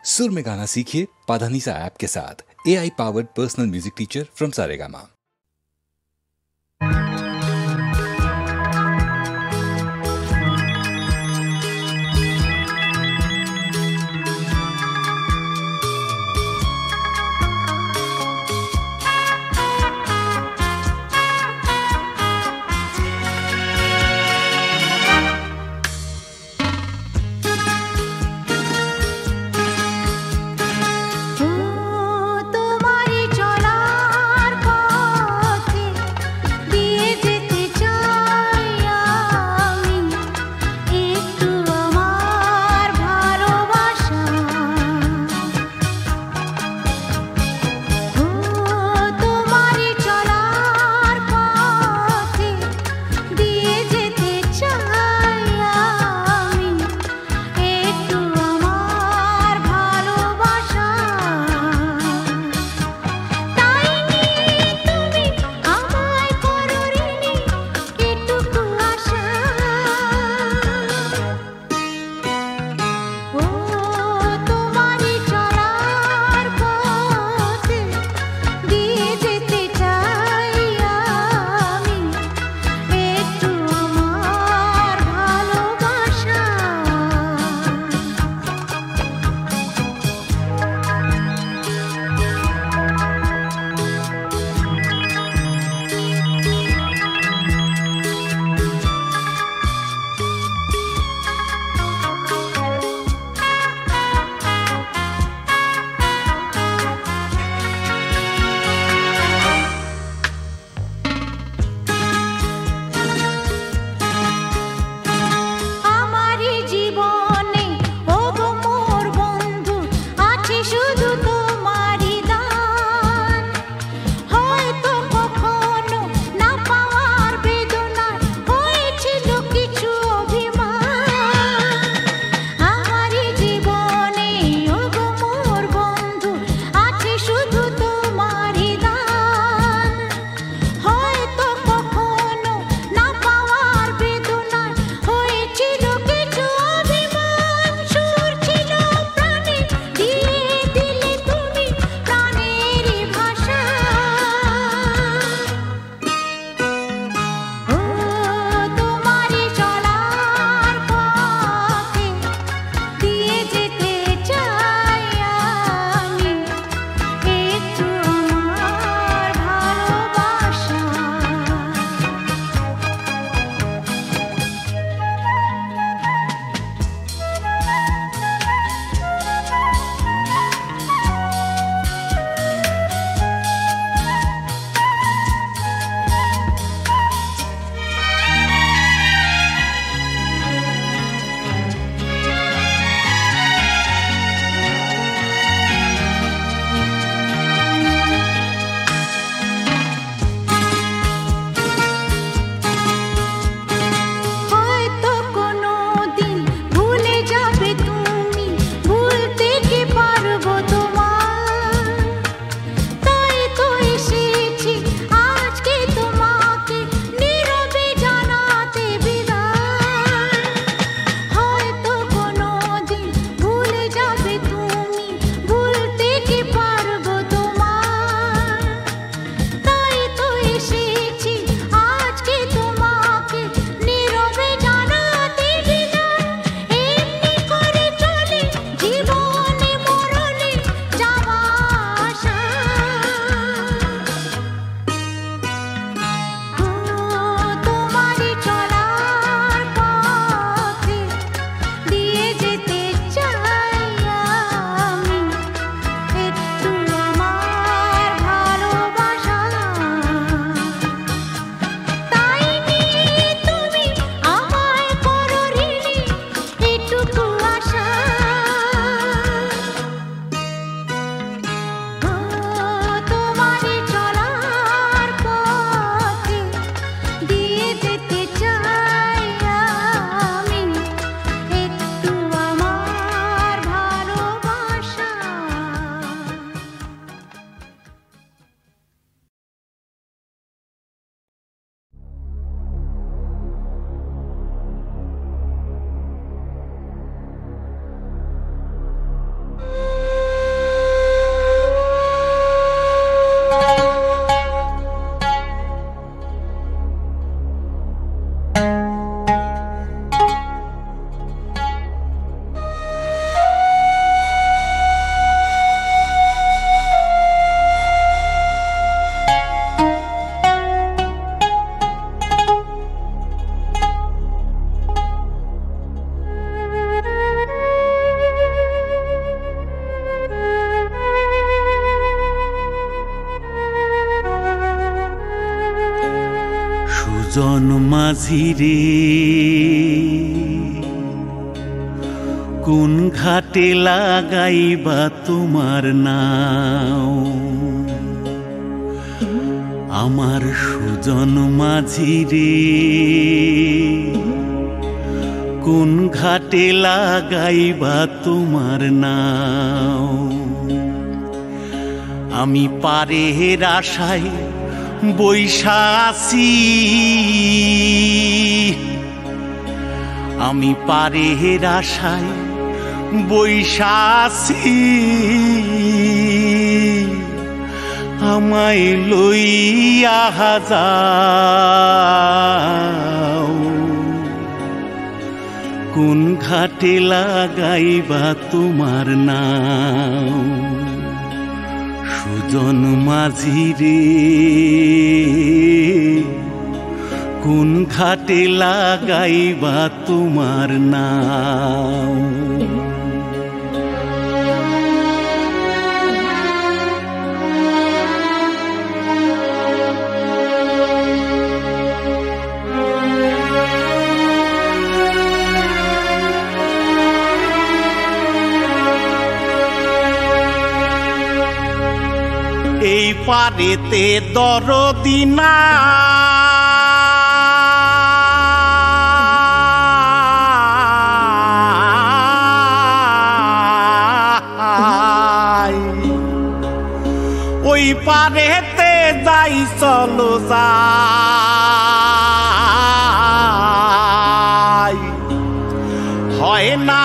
सुर में गाना सीखिए पाधानीसा ऐप के साथ। AI powered personal music teacher from Saregama. তোমারি চলার পথ সুজন মাঝি রে কোন ঘাটে লাগাইবা তোমার নাও আমার সুজন মাঝি রে কোন ঘাটে লাগাইবা তোমার নাও আমি পারের আশায় বৈশা আছি আমি পারের আশায় বৈশা আছি আমায় লইয়া যাও কোন ঘাটে লাগাইবা তোমার নাও সুজন মাঝি রে কোন ঘাটে লাগাইবা তোমার নাও এই পারেতে দরদি নাই ওই পারেতে যাই চলো যাই হয় না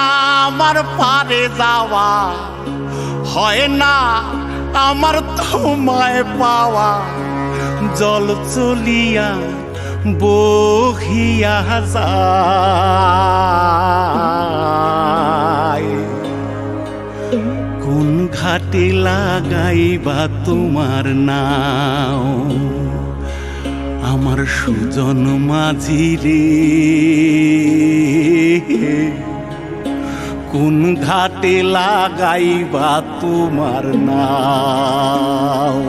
আমার পারে যাওয়া হয় না আমার তোমায় পাওয়া জল চলিয়া বহিয়া যায় কোন ঘাটে লাগাইবা তোমার নাও আমার সুজন মাঝি রে কোন ঘাটে লাগাইবা তোমার নাও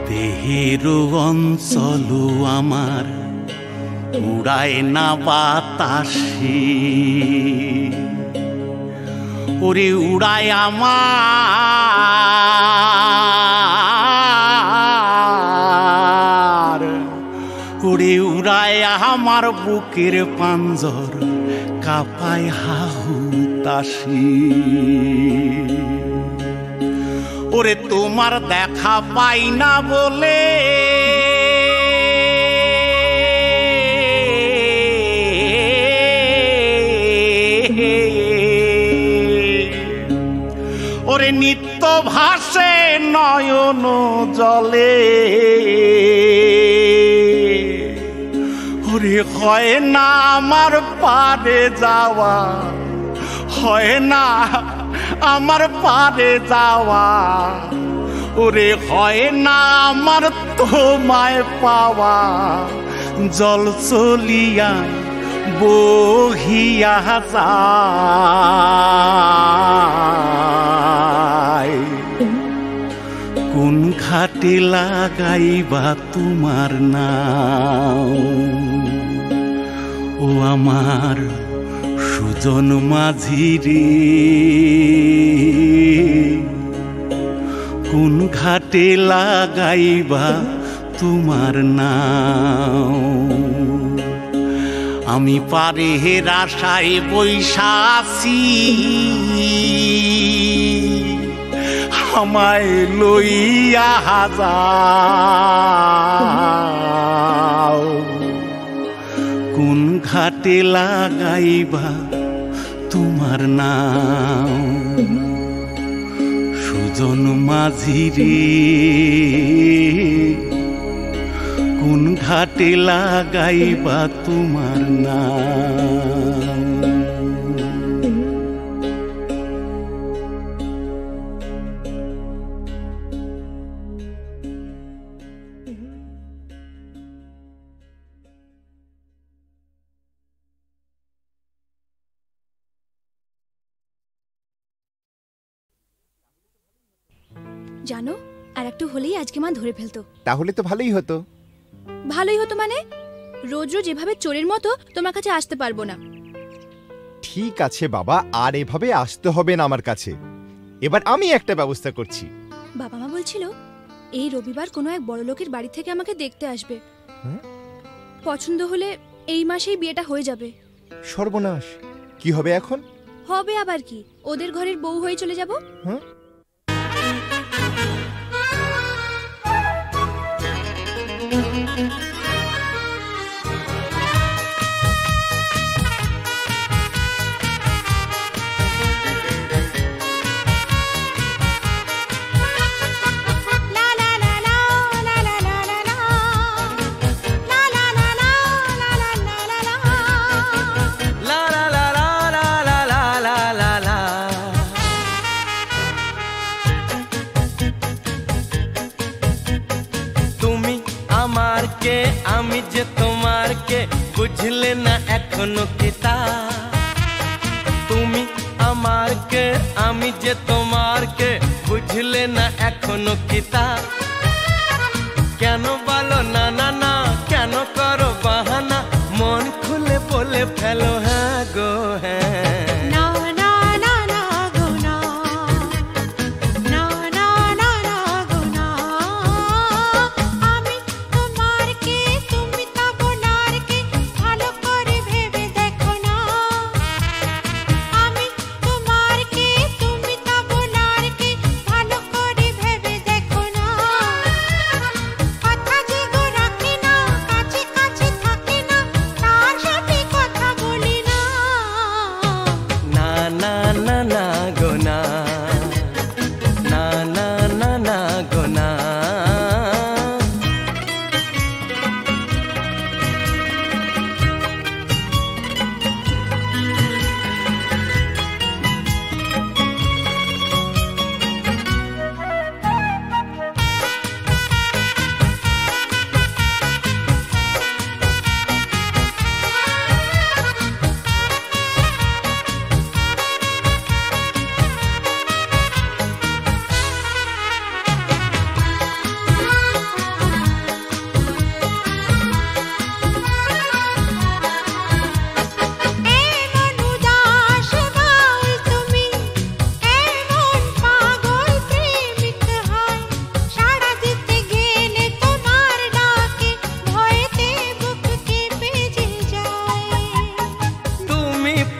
দেহের অঞ্চল আমার উড়ায় না বাতাসে ওরে উড়ায় আমার ওরে উড়ায় আমার বুকের পাঞ্জর কাঁপায় হাহুতাশি ওরে তোমার দেখা পাই না বলে ওরে নিত্য ভাসে নয়ন জলে ওরে হয় না আমার পারে যাওয়া হয় না আমার পারে যাওয়া ওরে হয় না আমার তোমায় পাওয়া জল চলিয়া বহিয়া যায় কোন ঘাটে লাগাইবা তোমার নাও ও আমার সুজন মাঝি রে কোন ঘাটে লাগাইবা তোমার নাও আমি পারের আশায় বৈশা আছি আমায় লইয়া যাও কোন ঘাটে লাগাইবা তোমার নাও সুজন মাঝি রে কোন ঘাটে লাগাইবা তোমার নাম। জানো, আর একটু হলেই আজকে মা ধরে ফেলতো। তাহলে তো ভালোই হতো। ভালোই হতো মানে? রোজ রোজ এভাবে চোরের মতো তোমার কাছে আসতে পারবো না। ঠিক আছে বাবা, আর এভাবে আসতে হবে না আমার কাছে। এবার আমি একটা ব্যবস্থা করছি। বাবা মা বলছিল এই রবিবার কোনো এক বড় লোকের বাড়ি থেকে আমাকে দেখতে আসবে। পছন্দ হলে এই মাসেই বিয়েটা হয়ে যাবে। সর্বনাশ, কি হবে এখন? হবে আবার কি, ওদের ঘরের বউ হয়ে চলে যাব। আমি যে তোমার কে বুঝলে না এখনো কিতা। তুমি আমার কে, আমি যে তোমার কে বুঝলে না এখনো কিতা। কেন বলো না না না, কেন করো বাহানা, মন খুলে বলে ফেলো হ্যাঁ গো হ্যাঁ।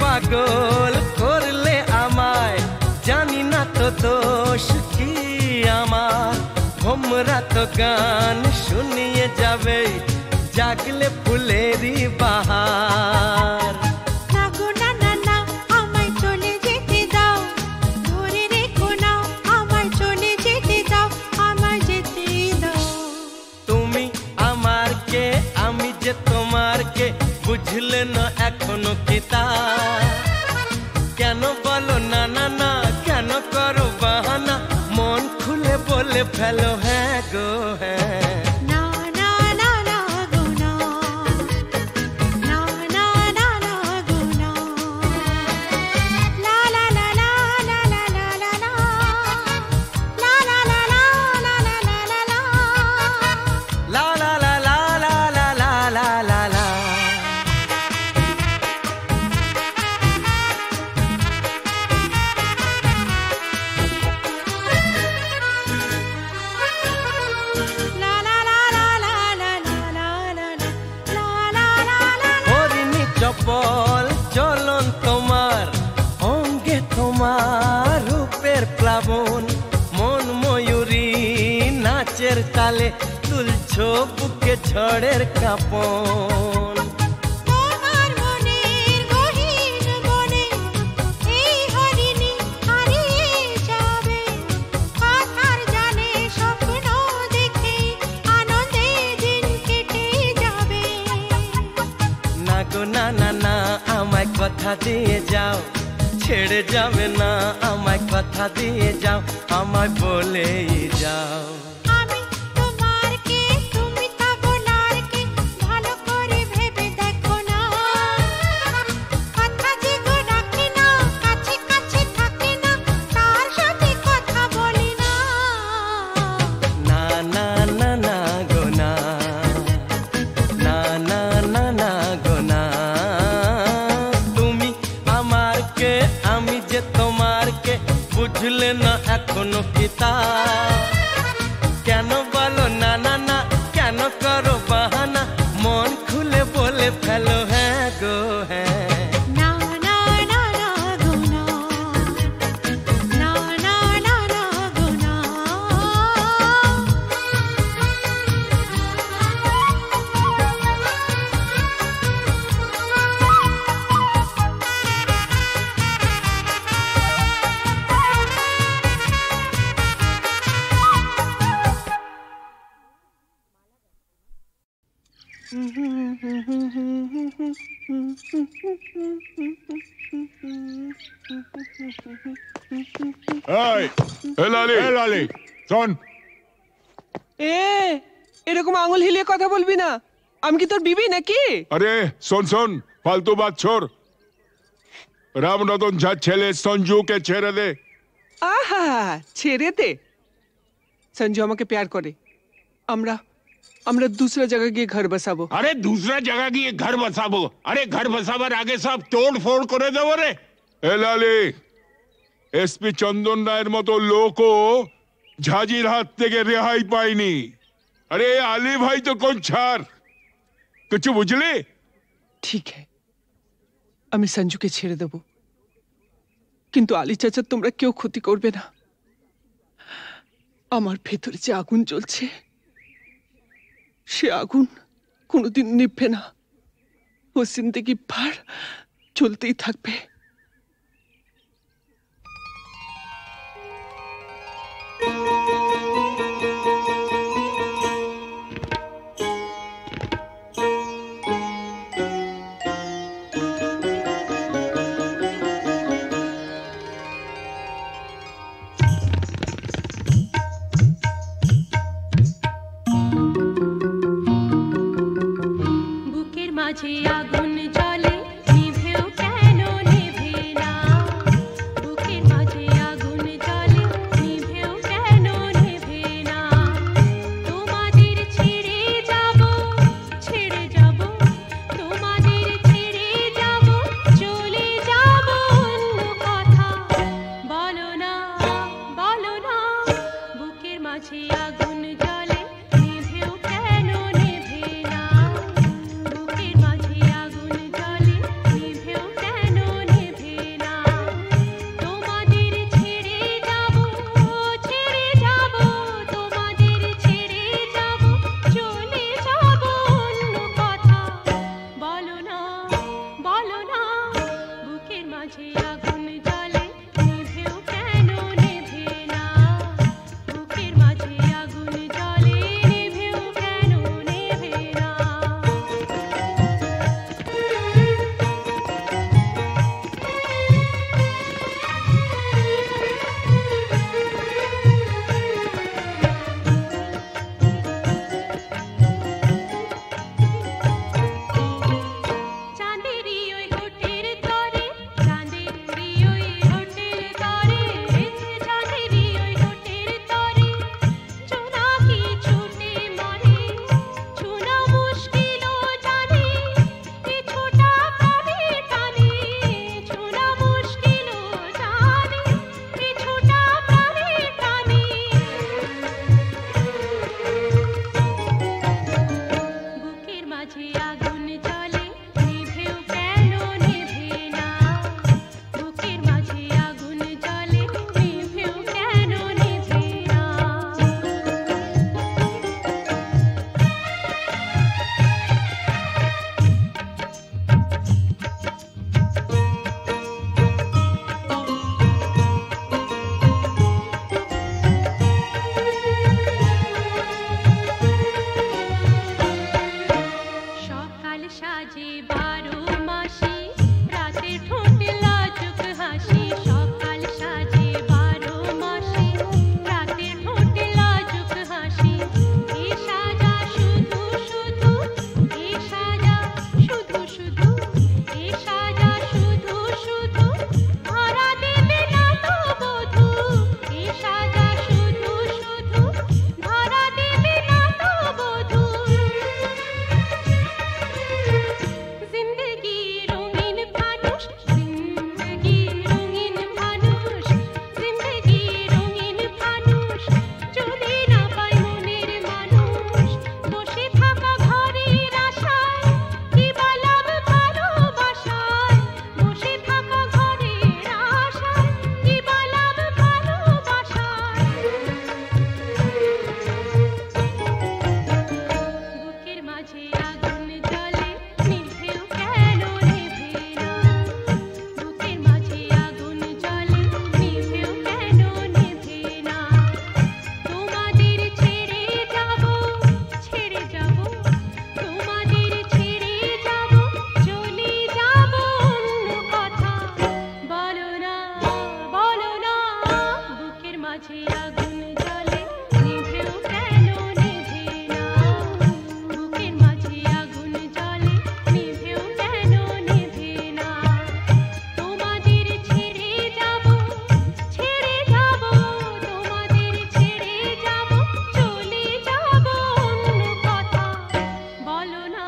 পাগল করলে আমায়, জানি না তো দোষ কি আমার। ভোমরা তো গান শুনিয়ে যাবে, জাগলে ফুলেরই বাহার। তুমি আমার কে, আমি যে তোমার কে বুঝলে না এখনো কিতা। কেন বলো না না না, কেন করো বাহানা, মন খুলে বলে ফেলো হ্যাঁ গো হ্যাঁ। চপল চলন তোমার, অঙ্গে তোমার রূপের প্লাবন। মন ময়ূরী নাচের তালে, তুলছো বুকে ঝড়ের কাঁপন। কথা দিয়ে যাও, ছেড়ে যাবে না আমায়, কথা দিয়ে যাও, আমায় বলেই যাও। আমি তোমার কে, তুমি তা বলার কে, ভালো করে ভেবে দেখো না। কথা যে গো ডাকে না, কাছে কাছে থাকে না, তার সাথে কথা বলি না। না না না না গো না, না না না না গো না। তুমি আমার কে, আমি যে তোমার কে, বুঝলে না এখনো কি তা? কেন বলো না না না, কেন করো বাহানা, মন খুলে বলে ফেলো হ্যাঁ গো হ্যাঁ। না না না না গো না, না না না না গো না। এই লালি শোন, এরকম আঙুল হিলিয়ে কথা বলবি না। আমি কি তোর বিবি নাকি? আরে শোন ফালতু বাত ছোড়। রামরতন ঝার ছেলে সঞ্জুকে ছেড়ে দে। আহা, ছেড়ে দে। সঞ্জু আমাকে প্যার করে। আমরা दूसरा जगह গিয়ে ঘর বসাবো। আরে दूसरा जगह গিয়ে ঘর বসাবো? আরে ঘর বসাবার আগে সব তোড় ফোড় করে দেবো রে। এ লালি, এসপি চন্দন রায়ের মতো লোকও ঝাঁঝির হাত থেকে রেহাই পায়নি। আরে আলী ভাই তো কোন ছাড়, কিছু বুঝলি? ঠিক है, আমি সঞ্জুকে ছেড়ে দেব, কিন্তু আলী চাচা তোমরা কেউ ক্ষতি করবে না। আমার ভেতরে যে আগুন জ্বলছে, সে আগুন কোনোদিন নিভবে না। ও জিন্দেগি ভর চলতেই থাকবে। বুকের মাঝে আগুন জ্বলে, নিভেও কেন নিভে মাঝে আগুন জ্বলে নিভেও কেন নিভে না বুকের মাঝে আগুন জ্বলে নিভেও কেন নিভে না তোমাদের ছেড়ে যাব তোমাদের ছেড়ে যাব চলে যাব অন্য কথা বলো না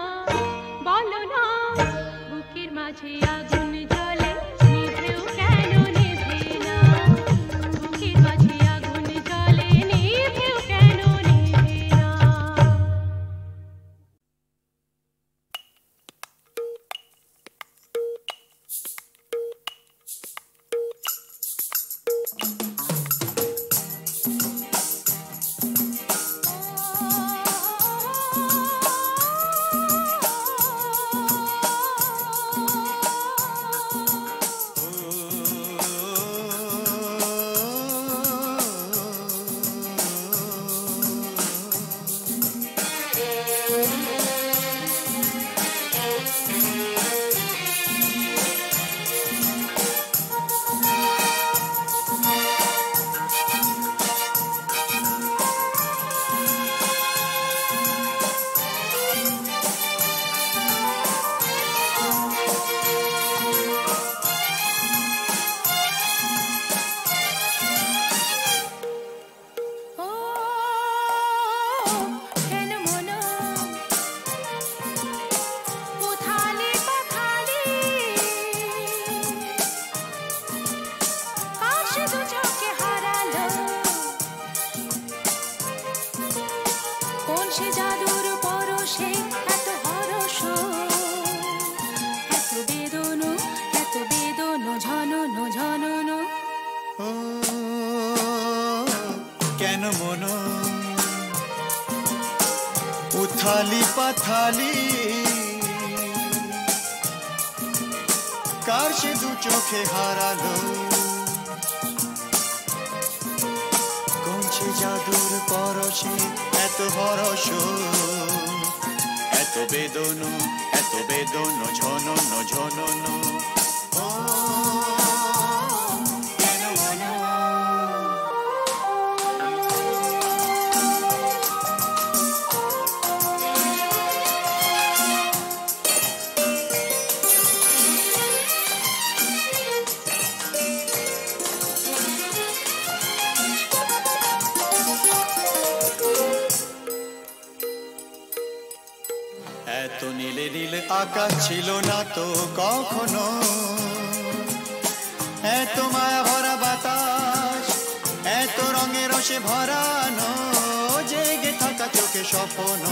বুকের মাঝে আগুন জ্বলে নিভেও কেন নিভে না বুকের মাঝে আগুন জ্বলে নিভেও কেন নিভে না কেন মনো উথালে পাথালে কাছে দু চোখে হারালো কোন সে জাদুর পরশে এত হরস এত বেদনো ঝননো ঝননো কেন মন উথালি পাথালি কার সে দু চোখে হারালো কোন সে জাদুর পরশে এত হরস এত বেদনো ঝননো ঝননো কেন মন এত নীলে নীলে আকাশ ছিল না তো কখনো এত মায়া ভরা বাতাস এত রঙে রসে ভরানো জেগে থাকা চোখে স্বপ্ন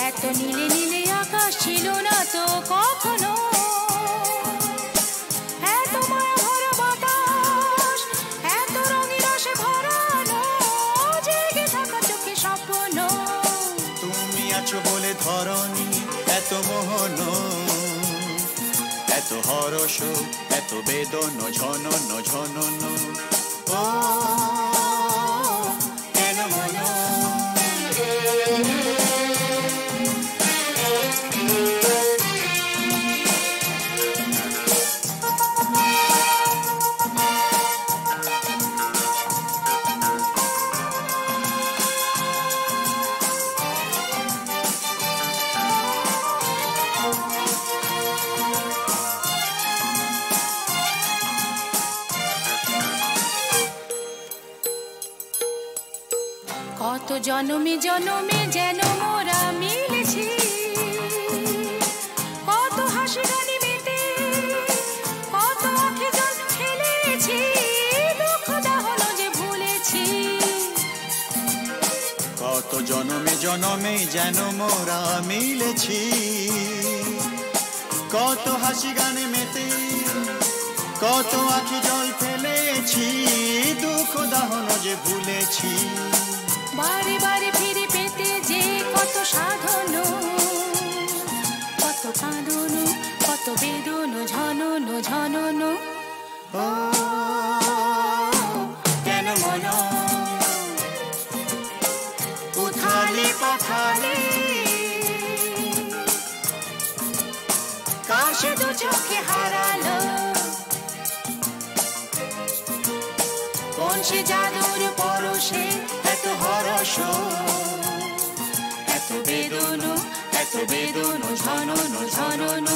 এত নীলে নীলে আকাশ ছিল না তো কখনো এত মায়া ভরা বাতাস এত রঙে রসে ভরানো জেগে থাকা চোখে স্বপ্ন তুমি আছো বলে ধরনি এত মোহন এত হরস এত বেদনো ঝননো ঝননো ও কেন মন কত জনমে জনমে যেন মোরা মিলেছি কত হাসি গানে মেতে কত আঁখে জল ফেলেছি দুঃখ দাহনো যে ভুলেছি কত জনমে জনমে যেন মোরা মিলেছি কত হাসি গানে মেতে কত আঁখি জল ফেলেছি দুঃখ দাহনো যে ভুলেছি বারে বারে ফিরে পেতে যে কত সাধন কত কাঁদন কত বেদন ঝননো ঝননো ও কেন মন উথালি পাথালি কার সে দু চোখে হারালো কোন সে জাদুর পরশে এত হরস, এত বেদন ঝনন ঝনন।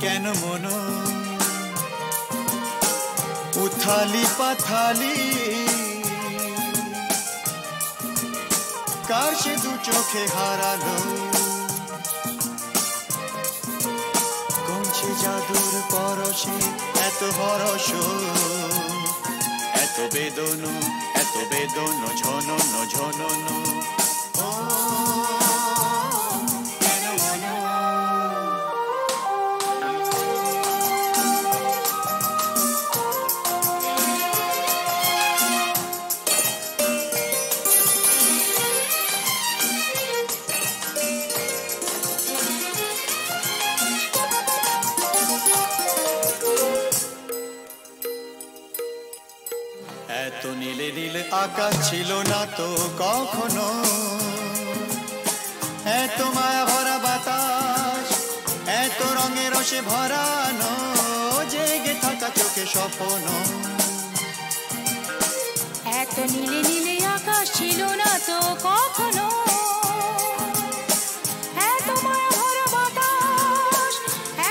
কেন মন উথালি পাথালি, কার সে দু চোখে হারালো, কোন সে জাদুর পরশে এত হরস, এত বেদন ঝনন ঝনন। এত নীলে নীলে আকাশ ছিল না তো কখনো, এত মায়া ভরা বাতাস, এত রঙে রসে ভরানো, জেগে থাকা চোখে স্বপ্ন। এত নীলে নীলে আকাশ ছিল না তো কখনো, এত মায়া ভরা বাতাস,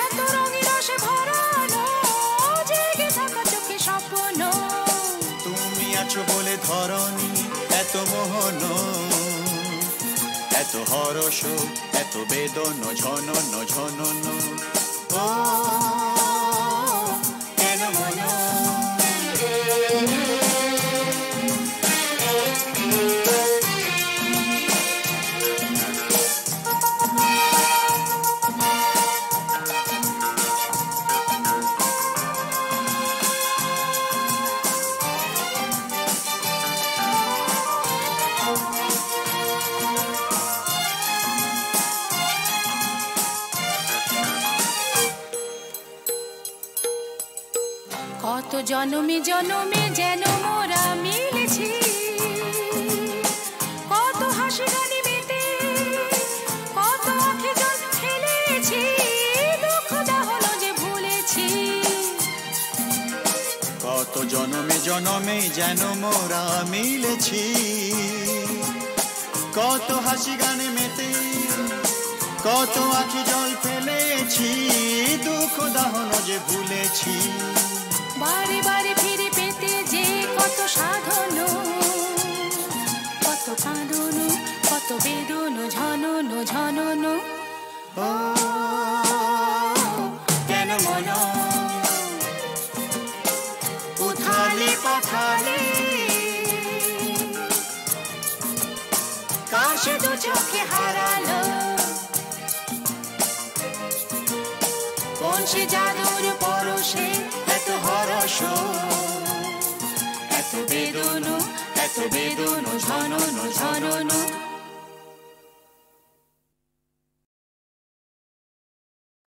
এত রঙে রসে ভরানো, জেগে থাকা চোখে স্বপ্ন। তুমি আছো বলে ধরণী এত মোহন, এত হরস, এত বেদন ঝনন ঝনন। ও কেন মন কত জনমে জনমে যেন মোরা মিলেছি, কত হাসি গানে মেতে, কত আঁখে জল ফেলেছি, দুঃখ দাহন যে ভুলেছি। কত জনমে জনমে যেন মোরা মিলেছি, কত হাসি গানে মেতে, কত আঁখি জল ফেলেছি, দুঃখ দাহন যে ভুলেছি। বারে বারে ফিরে পেতে যে কত সাধন, কত কাঁদন, কত বেদন ঝনন ঝনন। ও কেন মন উথালি পাথালি, কার সে দু চোখে হারালো, কোন সে জাদুর পরশে এত হরস, এত বেদন ঝনন ঝনন।